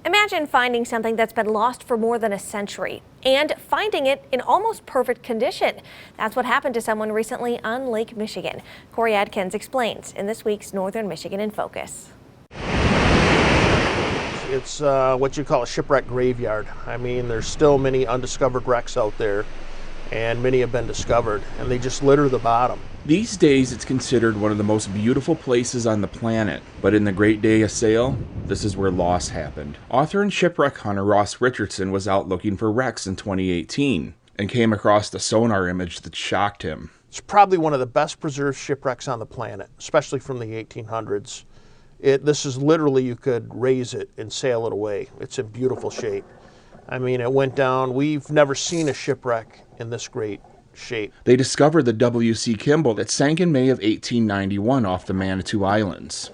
Imagine finding something that's been lost for more than a century and finding it in almost perfect condition. That's what happened to someone recently on Lake Michigan. Corey Adkins explains in this week's Northern Michigan in Focus. It's what you call a shipwreck graveyard. I mean, there's still many undiscovered wrecks out there, and many have been discovered, and they just litter the bottom. These days, it's considered one of the most beautiful places on the planet. But in the Great Day of Sail, this is where loss happened. Author and shipwreck hunter Ross Richardson was out looking for wrecks in 2018 and came across a sonar image that shocked him. It's probably one of the best preserved shipwrecks on the planet, especially from the 1800s. This is literally, you could raise it and sail it away. It's in beautiful shape. I mean, it went down. We've never seen a shipwreck in this great shape. They discovered the W.C. Kimball that sank in May of 1891 off the Manitou Islands.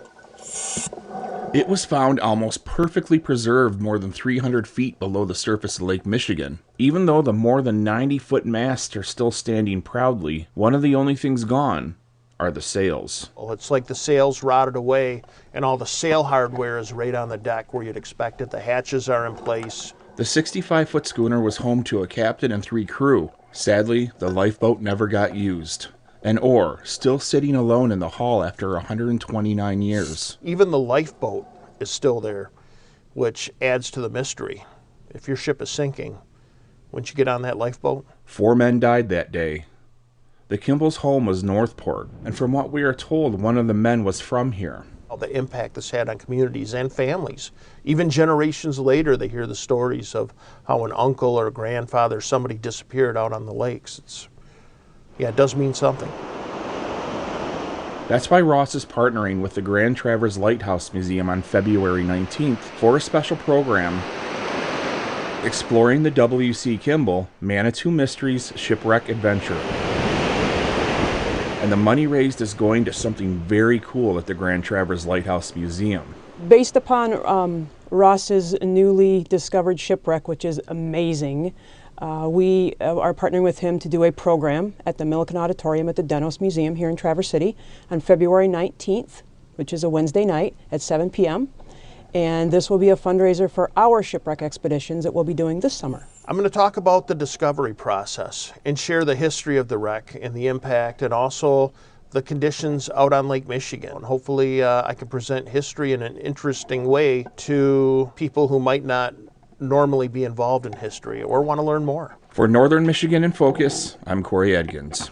It was found almost perfectly preserved more than 300 feet below the surface of Lake Michigan. Even though the more than 90-foot masts are still standing proudly, one of the only things gone are the sails. Well, it's like the sails rotted away and all the sail hardware is right on the deck where you'd expect it. The hatches are in place. The 65-foot schooner was home to a captain and 3 crew. Sadly, the lifeboat never got used. An oar still sitting alone in the hull after 129 years. Even the lifeboat is still there, which adds to the mystery. If your ship is sinking, wouldn't you get on that lifeboat? 4 men died that day. The Kimball's home was Northport, and from what we are told, one of the men was from here. The impact this had on communities and families. Even generations later, they hear the stories of how an uncle or a grandfather, somebody disappeared out on the lakes. It does mean something. That's why Ross is partnering with the Grand Traverse Lighthouse Museum on February 19th for a special program exploring the W.C. Kimball Manitou Mysteries Shipwreck Adventure. And the money raised is going to something very cool at the Grand Traverse Lighthouse Museum. Based upon Ross's newly discovered shipwreck, which is amazing, we are partnering with him to do a program at the Milliken Auditorium at the Denos Museum here in Traverse City on February 19th, which is a Wednesday night at 7 p.m. And this will be a fundraiser for our shipwreck expeditions that we'll be doing this summer. I'm going to talk about the discovery process and share the history of the wreck and the impact and also the conditions out on Lake Michigan. Hopefully I can present history in an interesting way to people who might not normally be involved in history or want to learn more. For Northern Michigan in Focus, I'm Corey Adkins.